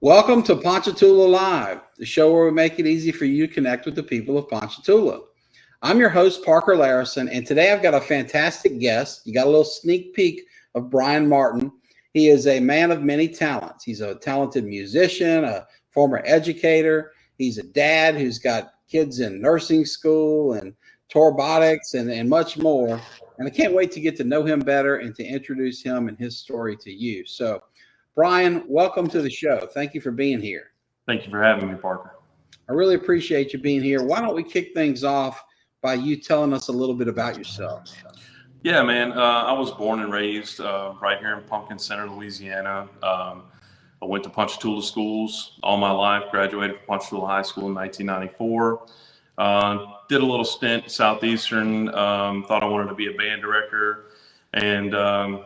Welcome to Ponchatoula Live, the show where we make it easy for you to connect with the people of Ponchatoula. I'm your host, Parker Layrisson, and today I've got a fantastic guest. You got a little sneak peek of Brian Martin. He is a man of many talents. He's a talented musician, a former educator. He's a dad who's got kids in nursing school and robotics and much more. And I can't wait to get to know him better and to introduce him and his story to you. So, Brian, welcome to the show. Thank you for being here. Thank you for having me, Parker. I really appreciate you being here. Why don't we kick things off by you telling us a little bit about yourself? Yeah, man. I was born and raised right here in Pumpkin Center, Louisiana. I went to Ponchatoula schools all my life, graduated from Ponchatoula High School in 1994. Did a little stint at Southeastern, thought I wanted to be a band director. And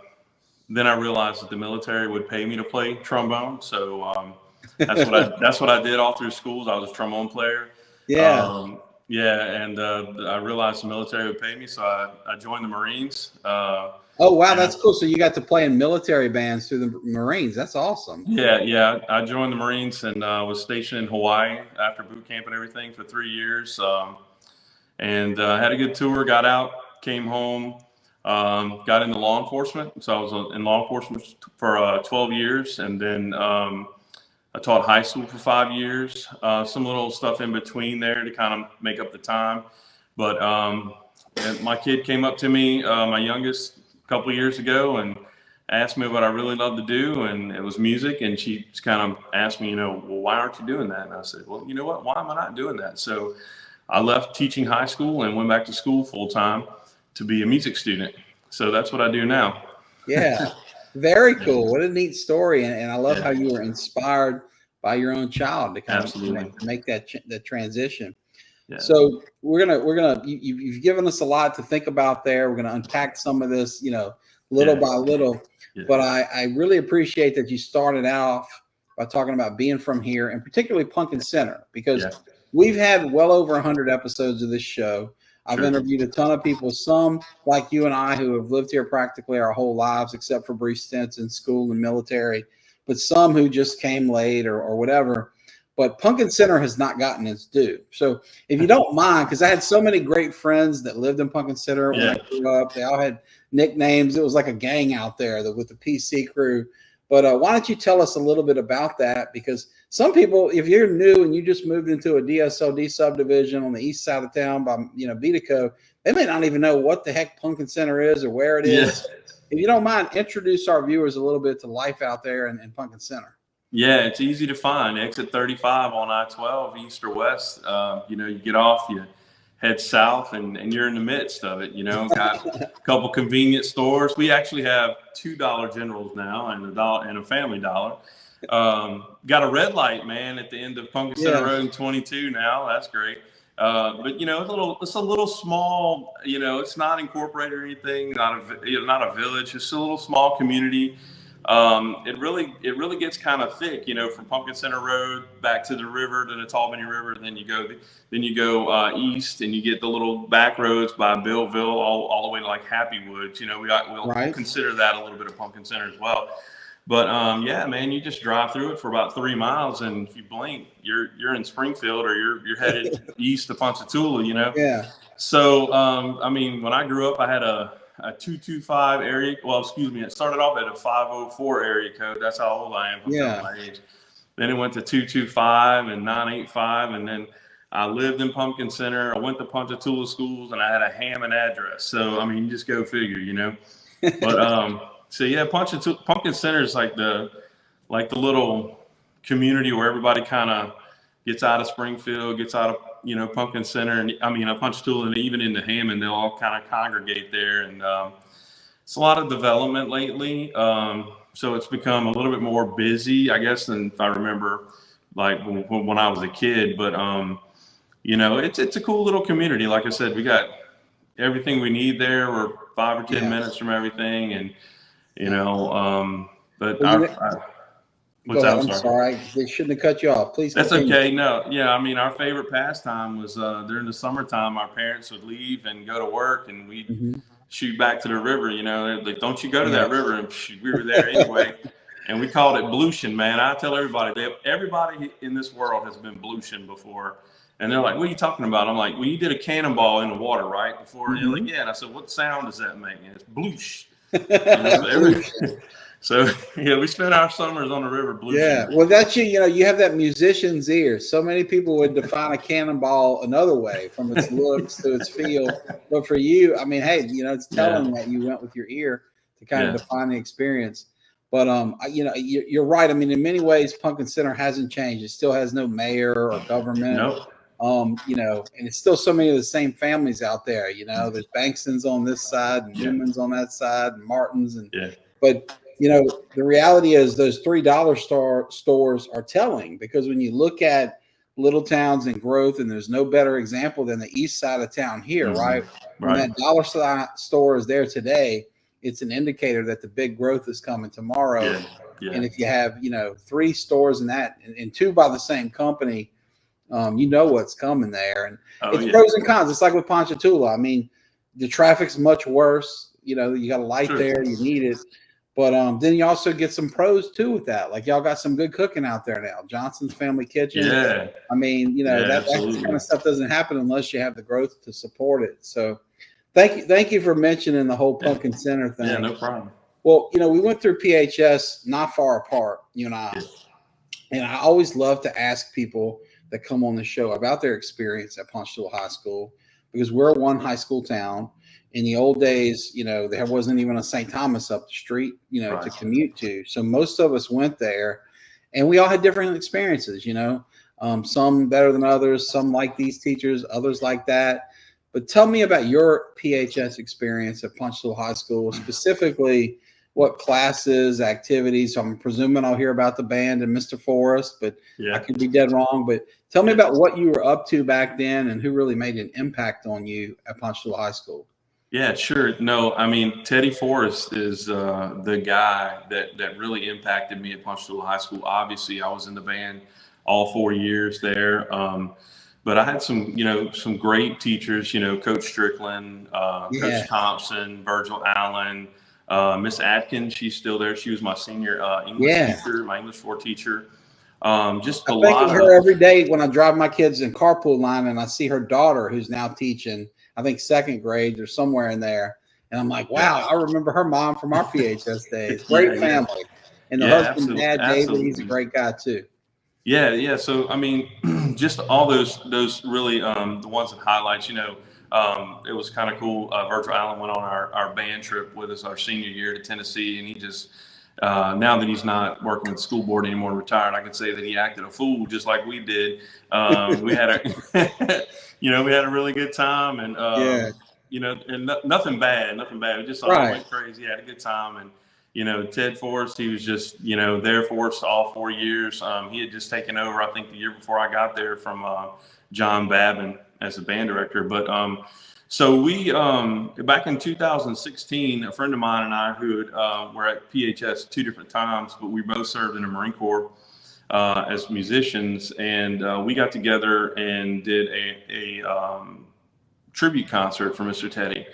then I realized that the military would pay me to play trombone. So that's what I did all through schools. I was a trombone player. Yeah. And I realized the military would pay me, so I joined the Marines. Oh, wow, that's cool. So you got to play in military bands through the Marines. That's awesome. Yeah. I joined the Marines and was stationed in Hawaii after boot camp and everything for 3 years. And had a good tour, got out, came home, got into law enforcement. So I was in law enforcement for 12 years, and then I taught high school for 5 years, some little stuff in between there to kind of make up the time. But my kid came up to me, my youngest, a couple of years ago, and asked me what I really love to do, and it was music. And she kind of asked me, well, why aren't you doing that? And I said, well, you know what, why am I not doing that? So I left teaching high school and went back to school full time to be a music student. So that's what I do now. Yeah. Very cool. What a neat story. And I love how you were inspired by your own child to kind of make that transition. Yeah. So you've given us a lot to think about there. We're going to unpack some of this, little by little. Yeah. But I really appreciate that you started off by talking about being from here, and particularly Pumpkin Center, because we've had well over 100 episodes of this show. I've interviewed a ton of people, some like you and I, who have lived here practically our whole lives, except for brief stints in school and military, but some who just came late or whatever. But Pumpkin Center has not gotten its due. So if you don't mind, because I had so many great friends that lived in Pumpkin Center when I grew up. They all had nicknames. It was like a gang out there with the PC crew. But why don't you tell us a little bit about that? Because some people, if you're new and you just moved into a DSLD subdivision on the east side of town by, Betico, they may not even know what the heck Pumpkin Center is or where it is. If you don't mind, introduce our viewers a little bit to life out there in Pumpkin Center. Yeah, it's easy to find. Exit 35 on I-12, east or west. You get off, you head south, and you're in the midst of it. Got a couple convenience stores. We actually have $2 Generals now and a Family Dollar. Got a red light, man, at the end of Pumpkin Center Road and 22 now. That's great. But it's a little small. It's not incorporated or anything. Not a village. It's a little small community. It really gets kind of thick. From Pumpkin Center Road back to the river, to the Albany River. Then you go east, and you get the little back roads by Billville all the way to like Happy Woods. We'll consider that a little bit of Pumpkin Center as well. But man, you just drive through it for about 3 miles, and if you blink, you're in Springfield, or you're headed east to Ponchatoula. Yeah. So when I grew up, I had a 225 area. Well, excuse me. It started off at a 504 area code. That's how old I am. My age. Then it went to 225 and 985, and then I lived in Pumpkin Center. I went to Ponchatoula schools, and I had a Hammond address. So you just go figure, But so yeah, Pumpkin Center is like the little community where everybody kind of gets out of Springfield, gets out of Pumpkin Center, and Ponchatoula, and even into Hammond, they'll all kind of congregate there. And it's a lot of development lately, so it's become a little bit more busy, I guess, than if I remember like when I was a kid. But it's a cool little community. Like I said, we got everything we need there. We're 5 or 10 minutes from everything, and but I'm sorry. They shouldn't have cut you off. Please. That's okay. No. Yeah. Our favorite pastime was during the summertime, our parents would leave and go to work, and we'd shoot back to the river. Like, don't you go to that river. And we were there anyway. and we called it blution, man. I tell everybody, everybody in this world has been blution before. And they're like, what are you talking about? I'm like, well, you did a cannonball in the water, right? Before, and they're like, yeah. And I said, what sound does that make? And it's bloosh. So yeah, we spent our summers on the river blushing. Yeah, well, that's you have that musician's ear. So many people would define a cannonball another way, from its looks to its feel. But for you, I mean, hey, it's telling that you went with your ear to kind of define the experience. But you're right. I mean, in many ways, Pumpkin Center hasn't changed. It still has no mayor or government. Nope. And it's still so many of the same families out there. There's Bankston's on this side and Newman's on that side and Martin's but the reality is those $3 stores are telling, because when you look at little towns and growth, and there's no better example than the east side of town here, right? When that dollar store is there today, it's an indicator that the big growth is coming tomorrow. And if you have 3 stores in that, and 2 by the same company, what's coming there. And it's pros and cons. It's like with Ponchatoula. I mean, the traffic's much worse. You got a light there, you need it. But then you also get some pros too with that. Like, y'all got some good cooking out there now. Johnson's Family Kitchen. Yeah. I mean, that kind of stuff doesn't happen unless you have the growth to support it. So thank you for mentioning the whole Pumpkin Center thing. Yeah, no problem. Well, we went through PHS not far apart, you and I. And I always love to ask people that come on the show about their experience at Ponchatoula High School, because we're one high school town. In the old days, there wasn't even a St. Thomas up the street, to commute to. So most of us went there, and we all had different experiences, some better than others, some like these teachers, others like that. But tell me about your PHS experience at Ponchatoula High School, specifically what classes, activities. So I'm presuming I'll hear about the band and Mr. Forrest, but I could be dead wrong. But tell me about what you were up to back then and who really made an impact on you at Ponchatoula High School. Yeah, sure. No, I mean, Teddy Forrest is the guy that really impacted me at Ponchatoula High School. Obviously, I was in the band all 4 years there. But I had some great teachers, Coach Strickland, Coach Thompson, Virgil Allen, Miss Atkins. She's still there. She was my senior English teacher, my English 4 teacher. Just a lot of her every day when I drive my kids in carpool line, and I see her daughter, who's now teaching, I think 2nd grade or somewhere in there. And I'm like, wow, I remember her mom from our PHS days. Great family. And the husband, Dad, David, he's a great guy too. Yeah. So, I mean, just all those really, the ones that highlights, it was kind of cool. Virgil Allen went on our band trip with us our senior year to Tennessee, and he just, now that he's not working with the school board anymore, retired, I can say that he acted a fool just like we did. We had a really good time, and and nothing bad. We just all went crazy, had a good time. And Ted Forrest, he was just there for us all 4 years. He had just taken over, I think, the year before I got there from John Babin as the band director. But so we back in 2016, a friend of mine and I who were at PHS 2 different times, but we both served in the Marine Corps as musicians, and we got together and did a tribute concert for Mr. Teddy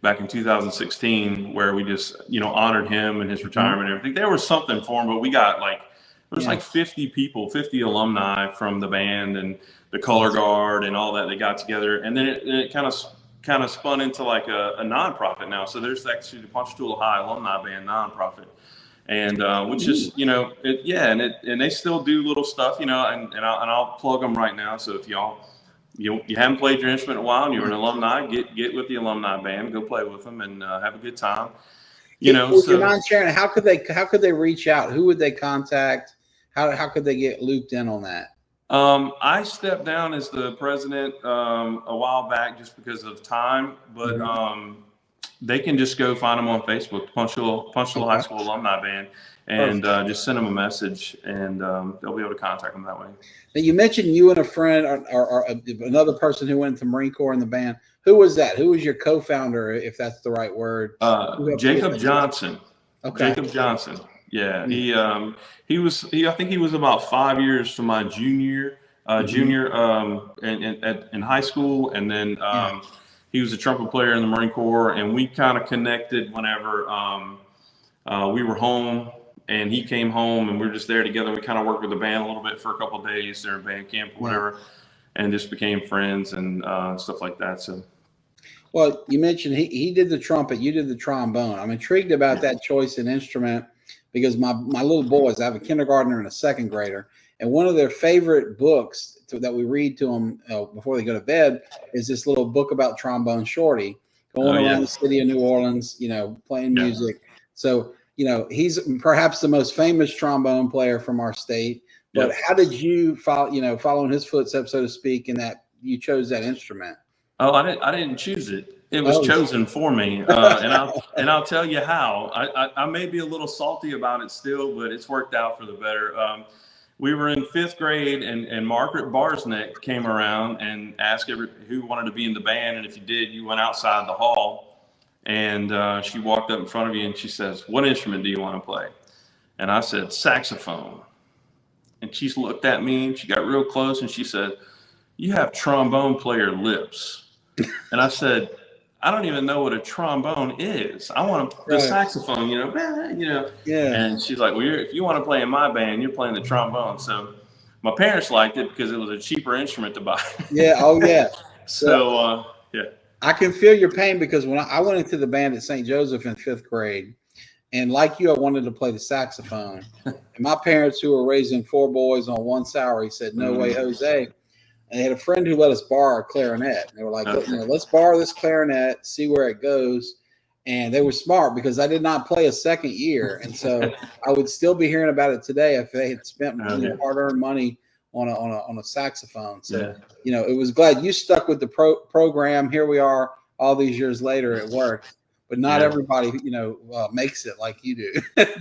back in 2016, where we just honored him and his retirement and everything. There was something for him, but we got like 50 people, 50 alumni from the band and the color guard and all that. They got together, and then it kind of spun into like a nonprofit now. So there's actually the Ponchatoula High Alumni Band nonprofit. And which is, and they still do little stuff, and I'll plug them right now. So if you haven't played your instrument in a while and you're an alumni, get with the alumni band, go play with them, and have a good time. Would you mind sharing how could they reach out? Who would they contact? How could they get looped in on that? I stepped down as the president a while back just because of time, but they can just go find them on Facebook, Ponchatoula High School Alumni Band, and just send them a message, and they'll be able to contact them that way. Now, you mentioned you and a friend or another person who went to Marine Corps in the band. Who was that? Who was your co-founder, if that's the right word? Jacob Johnson. Okay. Jacob Johnson. Yeah, he was. I think he was about 5 years from my junior in high school, and then he was a trumpet player in the Marine Corps, and we kind of connected whenever we were home. and he came home, and we were just there together. We kind of worked with the band a little bit for a couple of days during band camp or whatever, and just became friends and stuff like that. So, well, you mentioned he did the trumpet, you did the trombone. I'm intrigued about that choice in instrument because my little boys, I have a kindergartner and a second grader, and one of their favorite books that we read to them before they go to bed is this little book about Trombone Shorty going around the city of New Orleans, playing music. So, he's perhaps the most famous trombone player from our state. But how did you follow in his footsteps, so to speak, in that you chose that instrument? Oh, I didn't choose it. It was chosen for me, and I'll tell you how. I may be a little salty about it still, but it's worked out for the better. We were in 5th grade, and Margaret Barsnick came around and asked who wanted to be in the band, and if you did, you went outside the hall, and she walked up in front of you and she says, "What instrument do you want to play?" And I said, "Saxophone." And she looked at me and she got real close and she said, "You have trombone player lips." And I said, "I don't even know what a trombone is. I want the saxophone, Yeah. And she's like, "Well, if you want to play in my band, you're playing the trombone." So my parents liked it because it was a cheaper instrument to buy. Yeah. Oh, yeah. So, yeah. I can feel your pain because when I went into the band at St. Joseph in 5th grade, and like you, I wanted to play the saxophone. And my parents, who were raising 4 boys on one salary, said, "No way, Jose." And they had a friend who let us borrow a clarinet. And they were like, "Let's borrow this clarinet, see where it goes." And they were smart because I did not play a second year. And so I would still be hearing about it today if they had spent hard-earned money on a saxophone. So, it was glad you stuck with the program. Here we are all these years later, it worked. But not everybody, makes it like you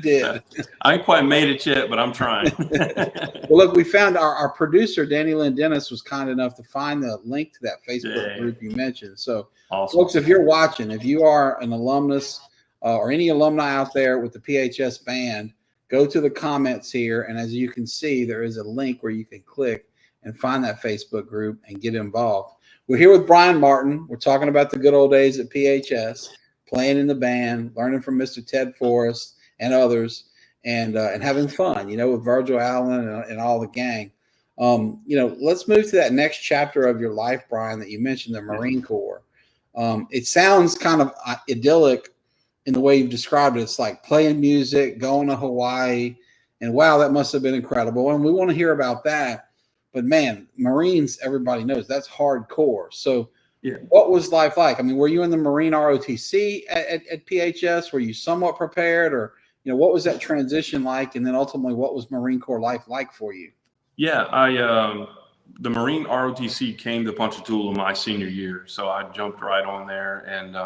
did. I ain't quite made it yet, but I'm trying. Well, look, we found our producer, Danny Lynn Dennis, was kind enough to find the link to that Facebook group you mentioned. So, folks, if you're watching, if you are an alumnus or any alumni out there with the PHS band, go to the comments here. And as you can see, there is a link where you can click and find that Facebook group and get involved. We're here with Brian Martin. We're talking about the good old days at PHS, playing in the band, learning from Mr. Ted Forrest and others, and having fun, with Virgil Allen and all the gang. Let's move to that next chapter of your life, Brian, that you mentioned, the Marine Corps. It sounds kind of idyllic in the way you've described it. It's like playing music, going to Hawaii, and wow, that must have been incredible. And we want to hear about that. But man, Marines, everybody knows that's hardcore. So what was life like? I mean, were you in the Marine ROTC at PHS? Were you somewhat prepared, or what was that transition like? And then ultimately, what was Marine Corps life like for you? Yeah, the Marine ROTC came to Ponchatoula my senior year, so I jumped right on there and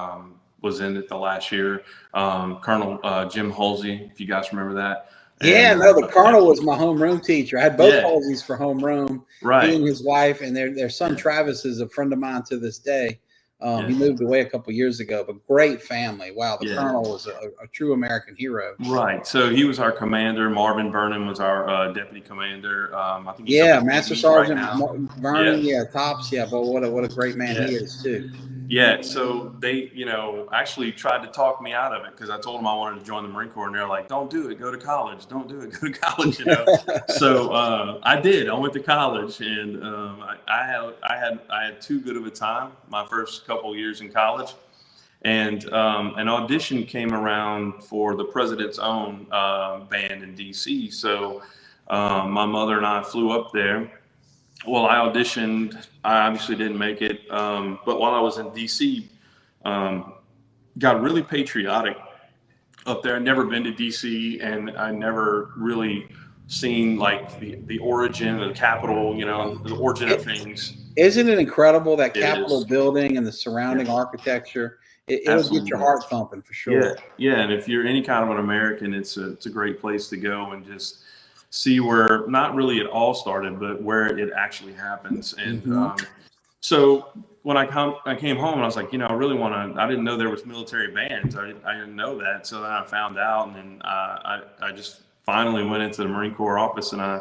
was in it the last year. Colonel Jim Halsey, if you guys remember that. And, the Colonel was my homeroom teacher. I had both Halseys for homeroom. Right. He and his wife, and their son Travis is a friend of mine to this day. He moved away a couple years ago, but great family. Wow, the Colonel was a true American hero. Right. So he was our commander. Marvin Vernon was our deputy commander. I think Master Sergeant Vernon. Tops. Yeah, but what a great man he is too. Yeah, so they, actually tried to talk me out of it because I told them I wanted to join the Marine Corps, and they're like, "Don't do it, go to college. Don't do it, go to college." So I did. I went to college, and I had too good of a time my first couple of years in college, and an audition came around for the President's Own band in DC. So my mother and I flew up there. Well, I auditioned. I obviously didn't make it. But while I was in DC, got really patriotic up there. I'd never been to DC, and I never really seen like the origin of the Capitol, the origin of things. Isn't it incredible, that Capitol building and the surrounding architecture? It'll get your heart thumping for sure. Yeah. And if you're any kind of an American, it's a great place to go and just see where not really it all started, but where it actually happens. And so when I came home, and I was like, I really want to. I didn't know there was military bands. I didn't know that. So then I found out, and then I just finally went into the Marine Corps office, and I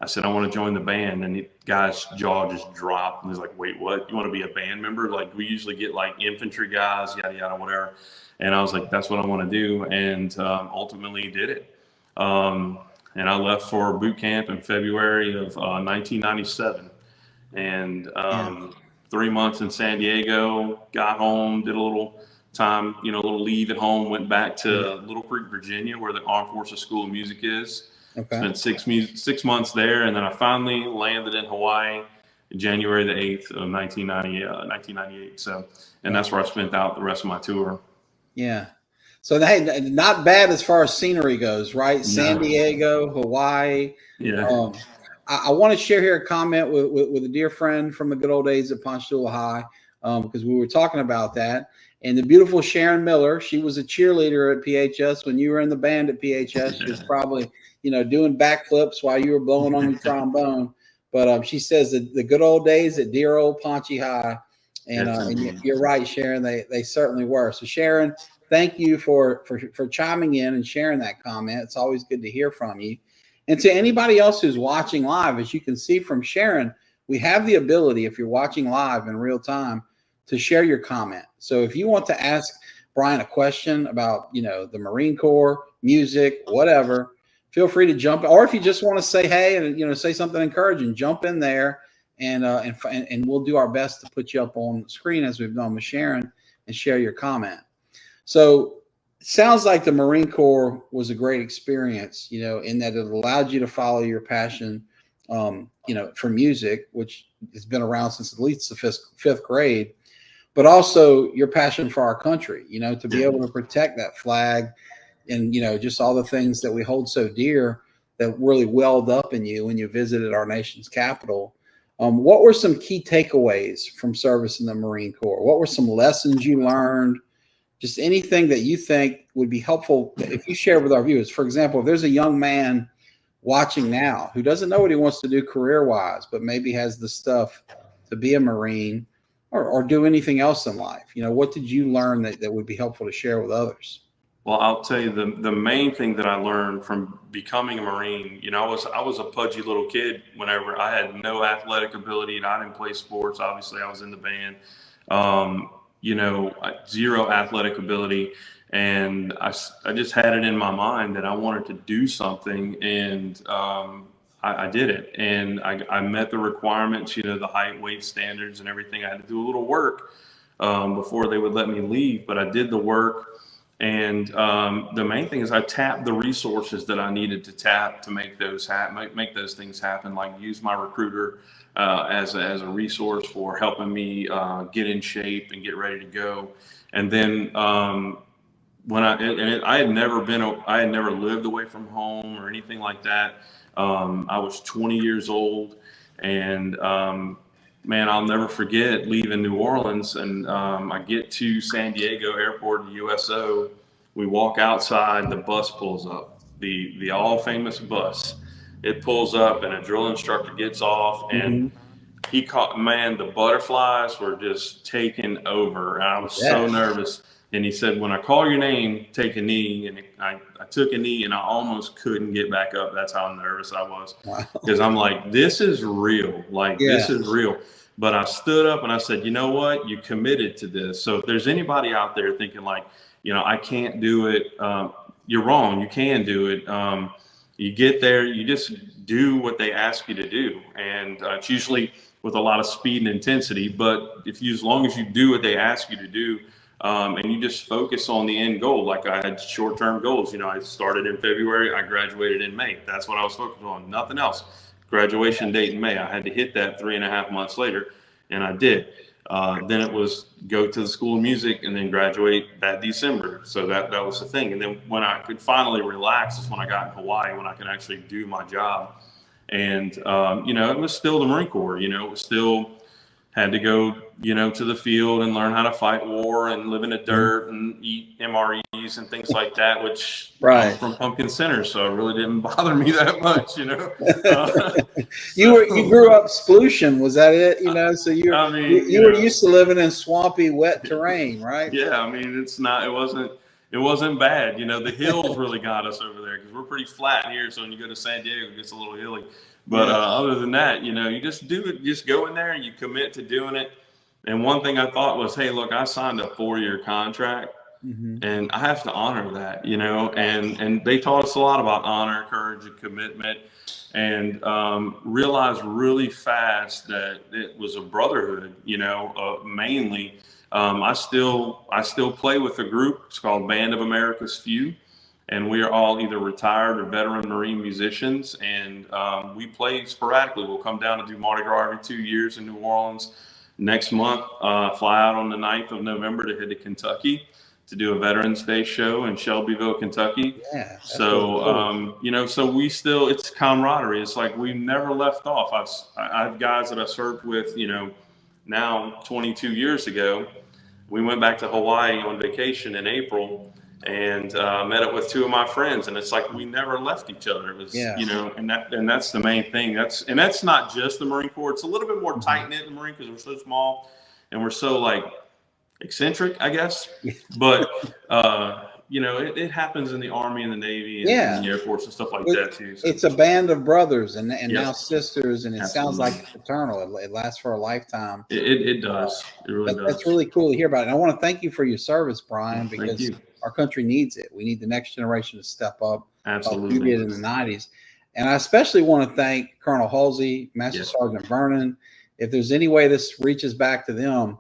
said I want to join the band. And the guy's jaw just dropped, and he's like, "Wait, what? You want to be a band member? Like we usually get like infantry guys, yada yada, whatever." And I was like, "That's what I want to do," and ultimately did it. And I left for boot camp in February of 1997. And 3 months in San Diego, got home, did a little time, a little leave at home, went back to Little Creek, Virginia, where the Armed Forces School of Music is. Spent 6 months there, and then I finally landed in Hawaii January the 8th of 1998. So, and that's where I spent out the rest of my tour. Yeah. So hey, not bad as far as scenery goes, right? No. San Diego, Hawaii. Yeah. I want to share here a comment with a dear friend from the good old days at Ponchatoula High, because we were talking about that. And the beautiful Sharon Miller, she was a cheerleader at PHS when you were in the band at PHS. She was probably, doing backflips while you were blowing on your trombone. But she says that the good old days at dear old Ponchy High. And you're right, Sharon, they certainly were. So Sharon, thank you for chiming in and sharing that comment. It's always good to hear from you. And to anybody else who's watching live, as you can see from Sharon, we have the ability, if you're watching live in real time, to share your comment. So if you want to ask Brian a question about, the Marine Corps, music, whatever, feel free to jump. Or if you just want to say hey and, say something encouraging, jump in there and we'll do our best to put you up on the screen as we've done with Sharon and share your comment. So it sounds like the Marine Corps was a great experience, in that it allowed you to follow your passion, for music, which has been around since at least the fifth grade, but also your passion for our country, to be able to protect that flag and, just all the things that we hold so dear that really welled up in you when you visited our nation's capital. What were some key takeaways from service in the Marine Corps? What were some lessons you learned? Just anything that you think would be helpful if you share with our viewers. For example, if there's a young man watching now who doesn't know what he wants to do career-wise, but maybe has the stuff to be a Marine or do anything else in life, what did you learn that would be helpful to share with others? Well, I'll tell you the main thing that I learned from becoming a Marine, I was a pudgy little kid whenever I had no athletic ability and I didn't play sports. Obviously, I was in the band. Zero athletic ability. And I just had it in my mind that I wanted to do something, and I did it. And I met the requirements, the height, weight standards and everything. I had to do a little work before they would let me leave, but I did the work. And the main thing is I tapped the resources that I needed to tap to make those things happen, like use my recruiter as a resource for helping me get in shape and get ready to go. And then I had never lived away from home or anything like that. I was 20 years old, and man, I'll never forget leaving New Orleans, and I get to San Diego Airport, USO. We walk outside, the bus pulls up, the all famous bus. It pulls up, and a drill instructor gets off, and the butterflies were just taking over. And I was so nervous. And he said, when I call your name, take a knee. And I took a knee, and I almost couldn't get back up. That's how nervous I was. Because I'm like, this is real. This is real. But I stood up and I said, you know what? You committed to this. So if there's anybody out there thinking I can't do it, you're wrong. You can do it. You get there, you just do what they ask you to do. And it's usually with a lot of speed and intensity. But as long as you do what they ask you to do, and you just focus on the end goal. Like I had short-term goals. I started in February, I graduated in May. That's what I was focused on, nothing else. Graduation date in May. I had to hit that 3.5 months later, and I did. Then it was go to the School of Music and then graduate that December. So that was the thing. And then when I could finally relax is when I got in Hawaii, when I could actually do my job. And, it was still the Marine Corps. It was still had to go, to the field and learn how to fight war and live in the dirt and eat MREs and things like that, which I'm from Pumpkin Center, so it really didn't bother me that much, You grew up Splution, was that it? So you were used to living in swampy, wet terrain, right? Yeah, it wasn't bad. The hills really got us over there because we're pretty flat here. So when you go to San Diego, it gets a little hilly. But other than that, you just do it. Just go in there and you commit to doing it. And one thing I thought was, hey, look, I signed a 4-year contract. And I have to honor that, you know, and they taught us a lot about honor, courage, and commitment, and realized really fast that it was a brotherhood, you know, mainly. I still play with a group. It's called Band of America's Few, and we are all either retired or veteran Marine musicians, and we play sporadically. We'll come down to do Mardi Gras every 2 years in New Orleans. Next month, fly out on the 9th of November to head to Kentucky to do a Veterans Day show in Shelbyville, Kentucky. Yeah. So, cool. You know, so we still, it's camaraderie. It's like we've never left off. I have guys that I served with, you know, now 22 years ago. We went back to Hawaii on vacation in April and met up with 2 of my friends. And it's like we never left each other. It was, you know, and that's the main thing. That's not just the Marine Corps. It's a little bit more tight-knit in the Marine because we're so small and we're so like eccentric, I guess, but you know, it happens in the Army and the Navy and in the Air Force and stuff like that too. So. It's a band of brothers and now sisters, and it sounds like fraternal. It lasts for a lifetime. It does. It really does. That's really cool to hear about it. And I want to thank you for your service, Brian, because our country needs it. We need the next generation to step up. Absolutely. Like you did in the 90s. And I especially want to thank Colonel Halsey, Master Sergeant Vernon. If there's any way this reaches back to them,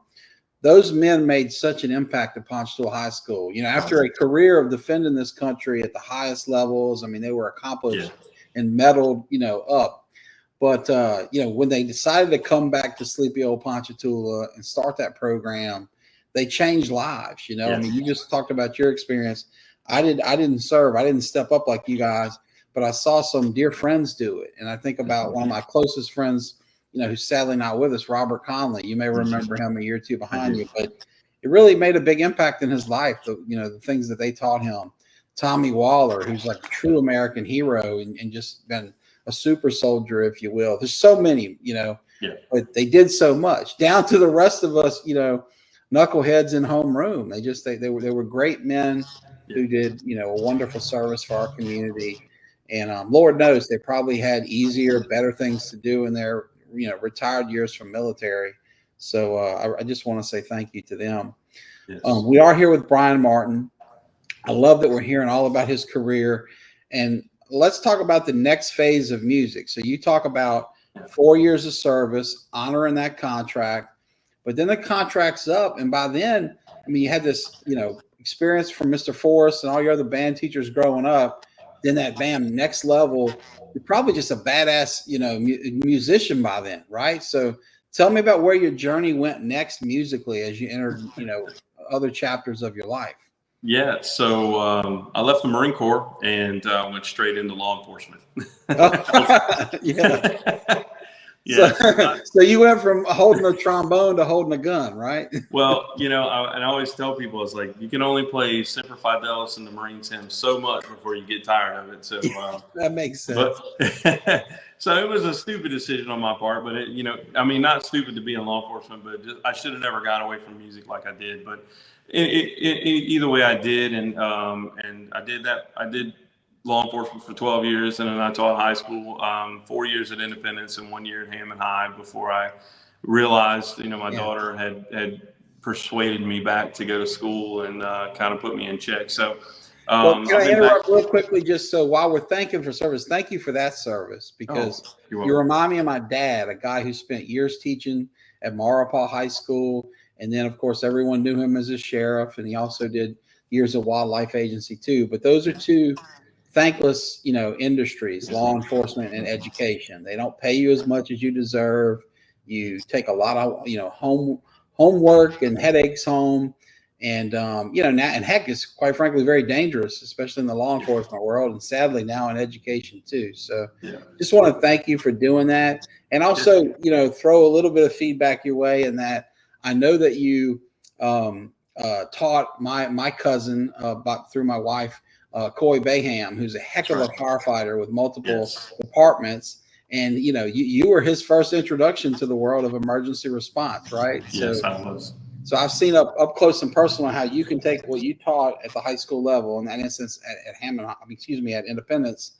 those men made such an impact at Ponchatoula High School. You know, after a career of defending this country at the highest levels, I mean, they were accomplished and medaled, you know, up. But, you know, when they decided to come back to sleepy old Ponchatoula and start that program, they changed lives. You know, I mean, you just talked about your experience. I didn't serve. I didn't step up like you guys, but I saw some dear friends do it. And I think about one of my closest friends, you know, who's sadly not with us, Robert Conley. You may remember him a year or two behind you, but it really made a big impact in his life. You know, the things that they taught him. Tommy Waller, who's like a true American hero and just been a super soldier, if you will. There's so many, you know, but they did so much down to the rest of us, you know, knuckleheads in homeroom. They were great men who did, you know, a wonderful service for our community. And Lord knows they probably had easier, better things to do in their, you know, retired years from military. So I just want to say thank you to them. We are here with Brian Martin. I love that we're hearing all about his career, and let's talk about the next phase of music. So you talk about 4 years of service, honoring that contract, but then the contract's up. And by then, I mean, you had this, you know, experience from Mr. Forrest and all your other band teachers growing up. Then that band next level, you're probably just a badass, you know, musician by then, right? So tell me about where your journey went next musically as you entered, you know, other chapters of your life. Yeah, so I left the Marine Corps and went straight into law enforcement. So you went from holding a trombone to holding a gun, right? Well, you know, and I always tell people, it's like you can only play Semper Fidelis in the Marines hymn so much before you get tired of it. So that makes sense. But, so it was a stupid decision on my part, but it, you know, I mean, not stupid to be in law enforcement, but I should have never gone away from music like I did. But either way, I did, and I did that. I did law enforcement for 12 years, and then I taught high school, 4 years at Independence and 1 year at Hammond High before I realized, you know, my daughter had persuaded me back to go to school and kind of put me in check. So well, can I interrupt real quickly, just so while we're thanking for service, thank you for that service, because you remind me of my dad, a guy who spent years teaching at Maurepas High School. And then, of course, everyone knew him as a sheriff, and he also did years of wildlife agency too. But those are two thankless, you know, industries, law enforcement and education. They don't pay you as much as you deserve. You take a lot of, you know, homework and headaches home. And, you know, now, and heck, it's quite frankly very dangerous, especially in the law enforcement world, and sadly now in education too. So just want to thank you for doing that. And also, you know, throw a little bit of feedback your way in that I know that you taught my cousin through my wife, Coy Bayham, who's a heck of a firefighter with multiple departments. And, you know, you were his first introduction to the world of emergency response, right? Yes, I was. So I've seen up close and personal how you can take what you taught at the high school level, in that instance at at Independence,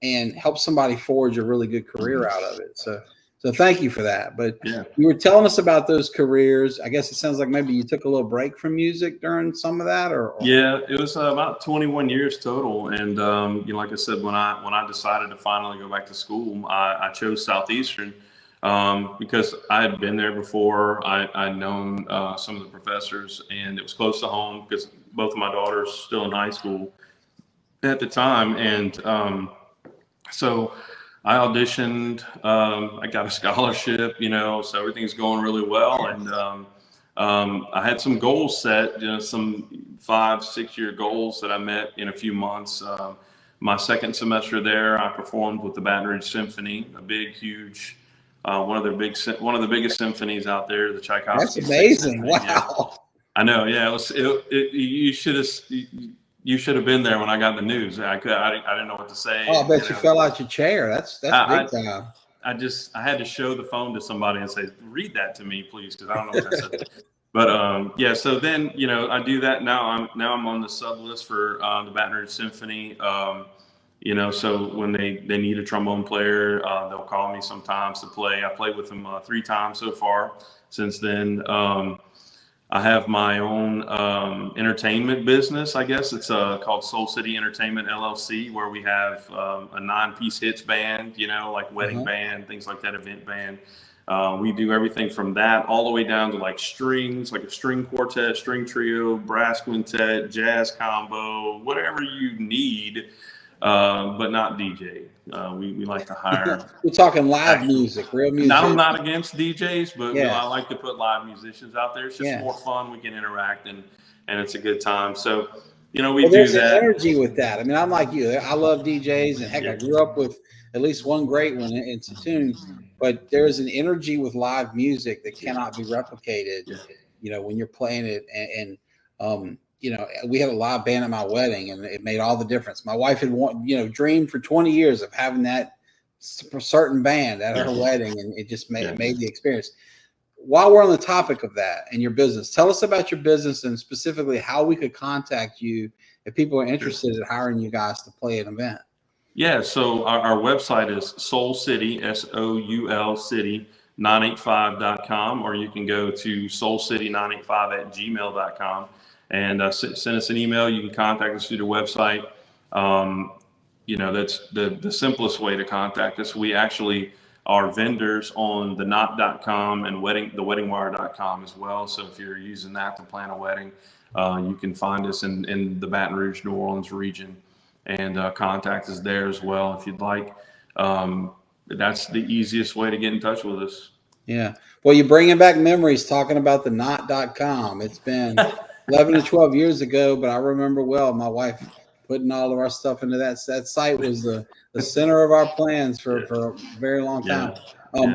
and help somebody forge a really good career out of it. So So thank you for that. But Yeah. you were telling us about those careers. I guess it sounds like maybe you took a little break from music during some of that, or yeah, it was about 21 years total. And like I said, when I decided to finally go back to school, I chose Southeastern because I had been there before. I'd known some of the professors, and it was close to home because both of my daughters still in high school at the time, and so I auditioned. I got a scholarship, so everything's going really well. And I had some goals set, some 5-6 year goals that I met in a few months. My second semester there, I performed with the Baton Rouge Symphony, a big, huge, one of the biggest symphonies out there, the Tchaikovsky. That's amazing! Wow. Yeah. I know. Yeah, you should have been there when I got the news. I didn't know what to say. Oh, I bet you fell out your chair. That's big time. I had to show the phone to somebody and say, read that to me, please, because I don't know what I said. But yeah, so then I do that. Now I'm on the sub list for the Baton Rouge Symphony. So when they need a trombone player, they'll call me sometimes to play. I played with them 3 times so far since then. I have my own entertainment business, I guess. It's called Soul City Entertainment LLC, where we have a 9-piece hits band, like wedding band, things like that, event band. We do everything from that all the way down to like strings, like a string quartet, string trio, brass quintet, jazz combo, whatever you need, but not DJ. We like to hire. We're talking live music, real music. Now, I'm not against DJs, but I like to put live musicians out there. It's just more fun. We can interact, and it's a good time. So, we do there's that. An energy with that. I mean, I'm like you. I love DJs, and heck, I grew up with at least one great one in Satoon. But there's an energy with live music that cannot be replicated. When you're playing it, and we had a live band at my wedding, and it made all the difference. My wife had dreamed for 20 years of having that certain band at her wedding, and it just made the experience. While we're on the topic of that and your business, tell us about your business and specifically how we could contact you if people are interested in hiring you guys to play an event. Yeah, so our website is Soul City, SOUL City 985.com, or you can go to soulcity985@gmail.com and send us an email. You can contact us through the website. That's the simplest way to contact us. We actually are vendors on the knot.com and theweddingwire.com as well. So if you're using that to plan a wedding, you can find us in the Baton Rouge, New Orleans region, and contact us there as well if you'd like. That's the easiest way to get in touch with us. Yeah. Well, you're bringing back memories talking about the knot.com. It's been 11 to 12 years ago, but I remember well my wife putting all of our stuff into that. That site was the center of our plans for a very long time.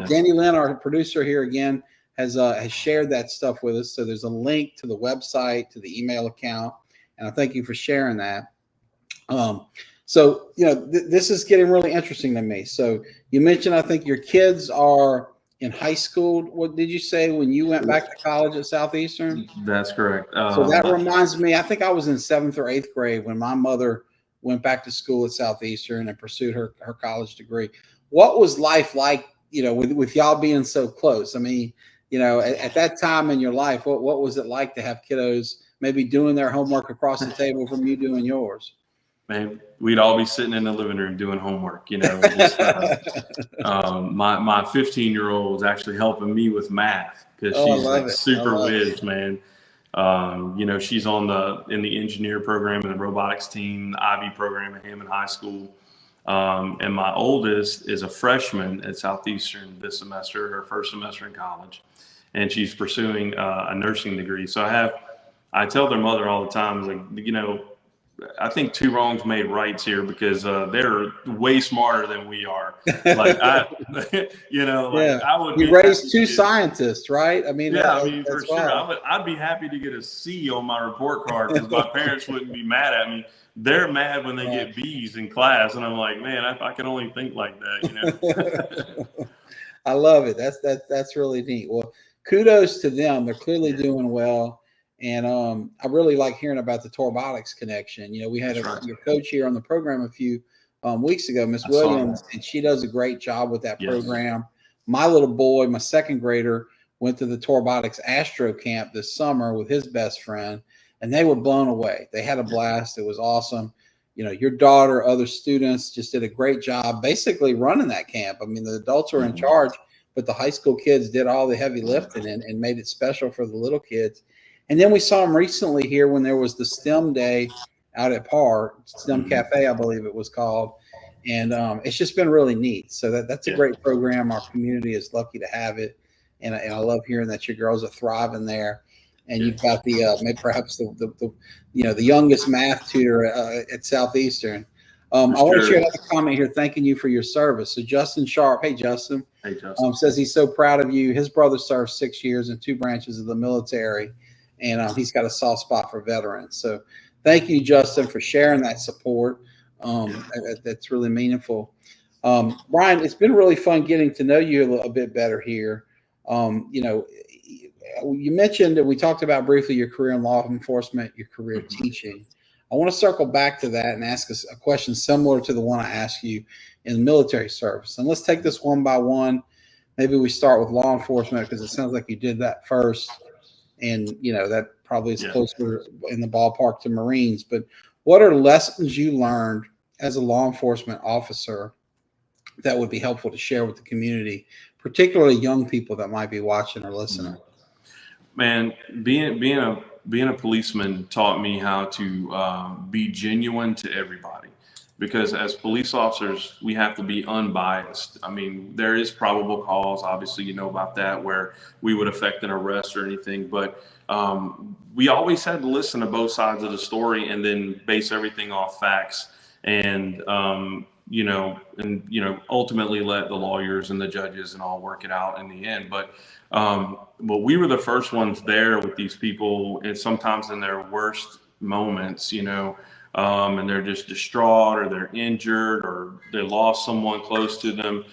Danny Lynn, our producer here again, has shared that stuff with us. So there's a link to the website, to the email account, and I thank you for sharing that. This is getting really interesting to me. So you mentioned, I think your kids are in high school. What did you say when you went back to college at Southeastern? That's correct. So that reminds me, I think I was in 7th or 8th grade when my mother went back to school at Southeastern and pursued her college degree. What was life like, with y'all being so close? I mean, at that time in your life, what was it like to have kiddos maybe doing their homework across the table from you doing yours? Man, we'd all be sitting in the living room doing homework, my 15-year-old was actually helping me with math because she's like super whiz, man. She's in the engineer program and the robotics team, the IB program at Hammond High School. And my oldest is a freshman at Southeastern this semester, her first semester in college, and she's pursuing a nursing degree. So I tell their mother all the time, like, I think 2 wrongs made rights here because they're way smarter than we are. Like I would. You raised 2 scientists, right? I mean, for sure. I'd be happy to get a C on my report card because my parents wouldn't be mad at me. They're mad when they get B's in class, and I'm like, man, I can only think like that, I love it. That's really neat. Well, kudos to them. They're clearly doing well. And I really like hearing about the Torbotics connection. We had your coach here on the program a few weeks ago, Miss Williams, and she does a great job with that program. my little boy, my second grader, went to the Torbotics Astro Camp this summer with his best friend, and they were blown away. They had a blast. It was awesome. You know, your daughter, other students just did a great job basically running that camp. I mean, the adults were in charge, but the high school kids did all the heavy lifting and made it special for the little kids. And then we saw them recently here when there was the STEM day out at PAR, STEM Cafe, I believe it was called. And it's just been really neat. So that's a great program. Our community is lucky to have it. And I love hearing that your girls are thriving there. And you've got the maybe perhaps the youngest math tutor at Southeastern. I want to share another comment here, thanking you for your service. So Justin Sharp, hey Justin, says he's so proud of you. His brother served 6 years in 2 branches of the military, and he's got a soft spot for veterans. So thank you, Justin, for sharing that support. That's really meaningful. Brian, it's been really fun getting to know you a little bit better here. You mentioned, and we talked about briefly, your career in law enforcement, your career teaching. I want to circle back to that and ask us a question similar to the one I asked you in the military service. And let's take this one by one. Maybe we start with law enforcement because it sounds like you did that first. And, that probably is closer in the ballpark to Marines. But what are lessons you learned as a law enforcement officer that would be helpful to share with the community, particularly young people that might be watching or listening? Man, being a policeman taught me how to be genuine to everybody, because as police officers, we have to be unbiased. I mean, there is probable cause, obviously, you know about that, where we would affect an arrest or anything, but we always had to listen to both sides of the story and then base everything off facts and ultimately let the lawyers and the judges and all work it out in the end. But we were the first ones there with these people, and sometimes in their worst moments, and they're just distraught or they're injured or they lost someone close to them,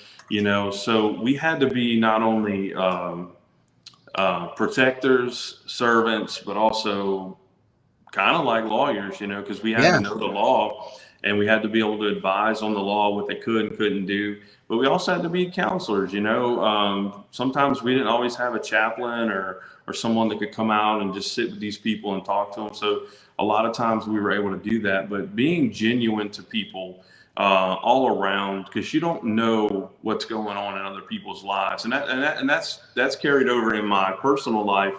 so we had to be not only protectors, servants, but also kind of like lawyers, because we had to know the law. And we had to be able to advise on the law, what they could and couldn't do. But we also had to be counselors, Sometimes we didn't always have a chaplain or someone that could come out and just sit with these people and talk to them. So a lot of times we were able to do that. But being genuine to people all around, because you don't know what's going on in other people's lives. And that's carried over in my personal life.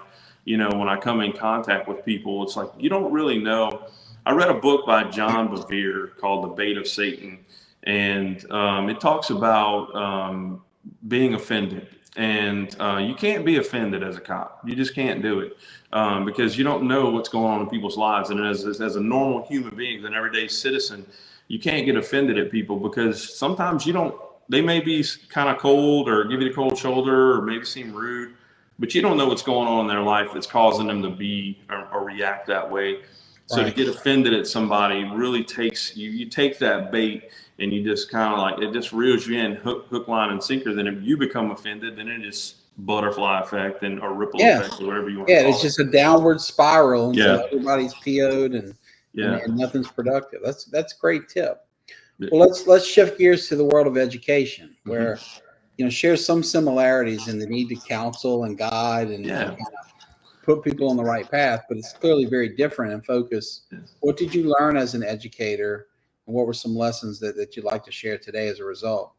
When I come in contact with people, it's like you don't really know. I read a book by John Bevere called The Bait of Satan, and it talks about being offended. And you can't be offended as a cop. You just can't do it because you don't know what's going on in people's lives. And as a normal human being, an everyday citizen, you can't get offended at people because sometimes they may be kind of cold or give you the cold shoulder or maybe seem rude, but you don't know what's going on in their life that's causing them to be or react that way. So to get offended at somebody really takes you take that bait and you just kind of like, it just reels you in hook, line, and sinker. Then if you become offended, then it is butterfly effect or ripple effect or whatever you want to call it. Yeah, it's just a downward spiral until everybody's PO'd and nothing's productive. That's a great tip. Well, let's shift gears to the world of education where, share some similarities in the need to counsel and guide and kind of put people on the right path, but it's clearly very different in focus. What did you learn as an educator, and what were some lessons that you'd like to share today as a result?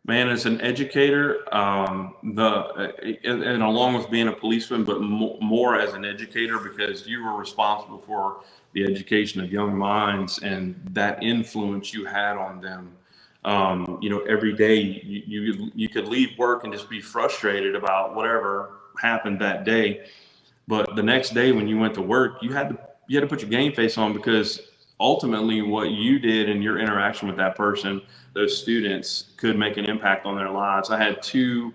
Man, as an educator, and along with being a policeman, but more as an educator, because you were responsible for the education of young minds and that influence you had on them. Every day you could leave work and just be frustrated about whatever happened that day. But the next day when you went to work, you had to put your game face on, because ultimately what you did in your interaction with that person, those students, could make an impact on their lives. I had 2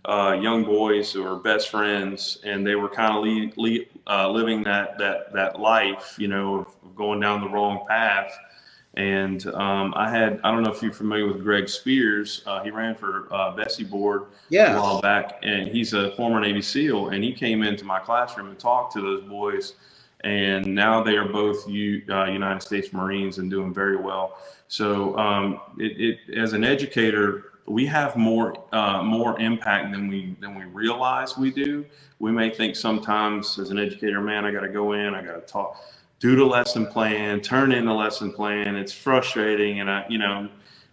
young boys who were best friends, and they were kind of living that life, of going down the wrong path. And I don't know if you're familiar with Greg Spears. He ran for Bessie Board a while back, and he's a former Navy SEAL. And he came into my classroom and talked to those boys, and now they are both United States Marines and doing very well. So as an educator, we have more impact than we realize we do. We may think sometimes as an educator, man, I got to go in, I got to talk, do the lesson plan, turn in the lesson plan. It's frustrating, and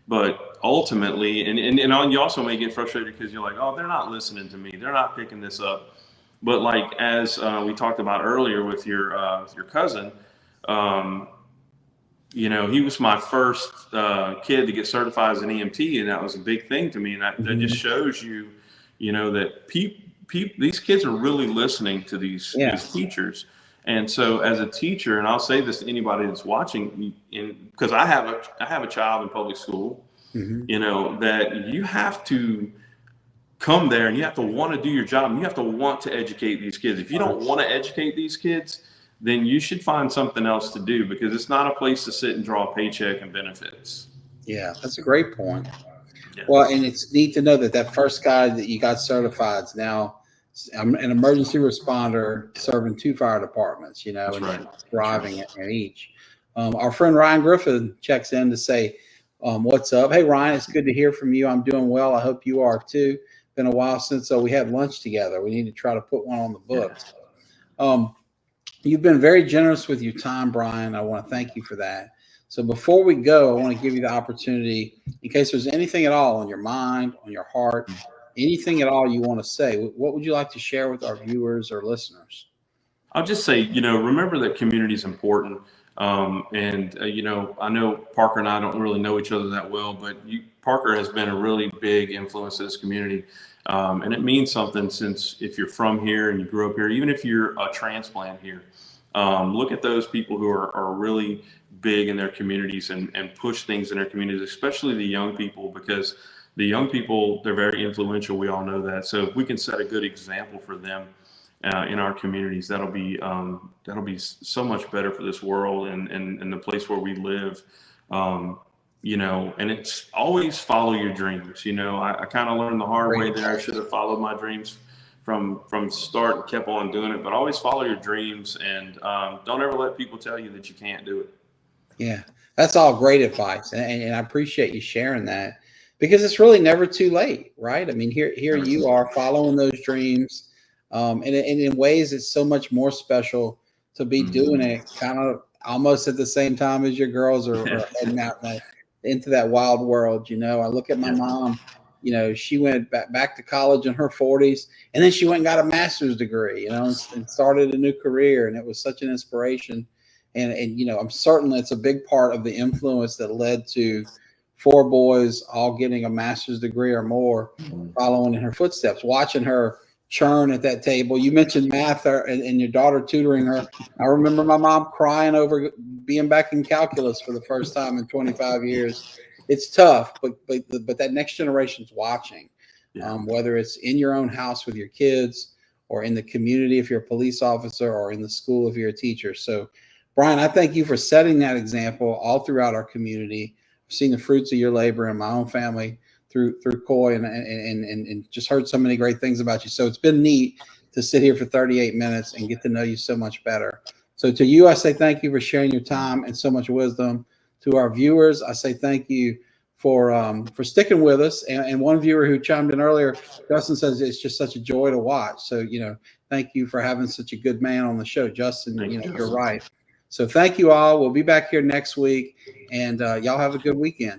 but ultimately, and you also may get frustrated because you're like, oh, they're not listening to me, they're not picking this up. But like as we talked about earlier with your cousin, he was my first kid to get certified as an EMT, and that was a big thing to me. And that just shows you, that these kids are really listening to these teachers. And so, as a teacher, and I'll say this to anybody that's watching, because I have a child in public school, that you have to come there and you have to want to do your job, and you have to want to educate these kids. If you don't want to educate these kids, then you should find something else to do, because it's not a place to sit and draw a paycheck and benefits. Yeah, that's a great point. Yeah. Well, and it's neat to know that first guy that you got certified is now an emergency responder serving 2 fire departments, and thriving at each. Our friend Ryan Griffin checks in to say, what's up? Hey, Ryan, it's good to hear from you. I'm doing well. I hope you are too. Been a while since we had lunch together. We need to try to put one on the books. You've been very generous with your time, Brian. I want to thank you for that. So before we go, I want to give you the opportunity, in case there's anything at all on your mind, on your heart, anything at all you want to say. What would you like to share with our viewers or listeners? I'll just say, remember that community is important. I know Parker and I don't really know each other that well, but Parker has been a really big influence to this community. And it means something, since if you're from here and you grew up here, even if you're a transplant here, look at those people who are really big in their communities and push things in their communities, especially the young people, because the young people, they're very influential. We all know that. So if we can set a good example for them in our communities, that'll be so much better for this world and the place where we live. And it's always follow your dreams. I kind of learned the hard way there. I should have followed my dreams from start and kept on doing it, but always follow your dreams, and don't ever let people tell you that you can't do it. Yeah, that's all great advice. And I appreciate you sharing that, because it's really never too late, right? I mean, here you are following those dreams. And in ways, it's so much more special to be doing it kind of almost at the same time as your girls are heading out into that wild world. I look at my mom, she went back to college in her 40s, and then she went and got a master's degree, and started a new career. And it was such an inspiration. And I'm certain it's a big part of the influence that led to 4 boys all getting a master's degree or more, following in her footsteps, watching her churn at that table. You mentioned math and your daughter tutoring her. I remember my mom crying over being back in calculus for the first time in 25 years. It's tough, but that next generation's watching, whether it's in your own house with your kids, or in the community if you're a police officer, or in the school if you're a teacher. So, Brian, I thank you for setting that example all throughout our community. I've seen the fruits of your labor in my own family through Coy, and just heard so many great things about you. So it's been neat to sit here for 38 minutes and get to know you so much better. So to you, I say thank you for sharing your time and so much wisdom. To our viewers, I say thank you for sticking with us. And one viewer who chimed in earlier, Justin, says it's just such a joy to watch. So, thank you for having such a good man on the show, Justin. You're right. So thank you all. We'll be back here next week, and y'all have a good weekend.